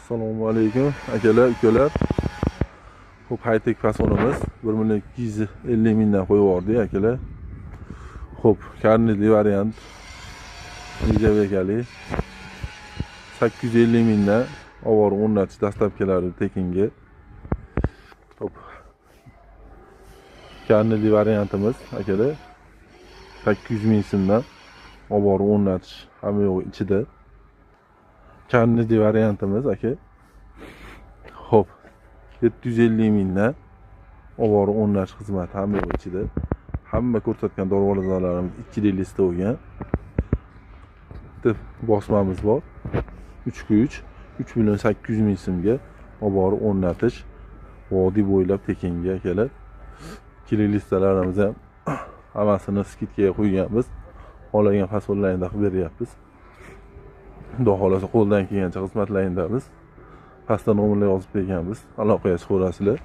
Assalomu alaykum akalar, ukalar. Xo'p, high-tech fasonimiz 1.250 mingdan qo'yib yubordik akalar. Xo'p, karnetli variant. Necha bekali? 850 mingdan ovor o'rnatish dastlabkilari tekinga. Xo'p. Karnetli variantimiz akalar 800 ming so'mdan ovor o'rnatish hamma yo'q ichida. Karnetli variantimiz aka. Xo'p. 750 mingdan ovora o'rnatish xizmati hamma yo'q ichida. Hamma ko'rsatgan dorivolalarimiz 2 listda bo'lgan. Bosmamiz bor. 3x3 3.800 ming so'mga ovora o'rnatish vodiy bo'ylab tekinga akalar. 2 listalarimiz ham hammasini skidga qo'yganmiz. Xohlagan fasonlaringda qilib beryapmiz. Xudo xolasa qo'ldan kelgancha xizmatlaringdamiz. Pastda nomerlar yozib berganmiz. Aloqaga chiqaverasizlar.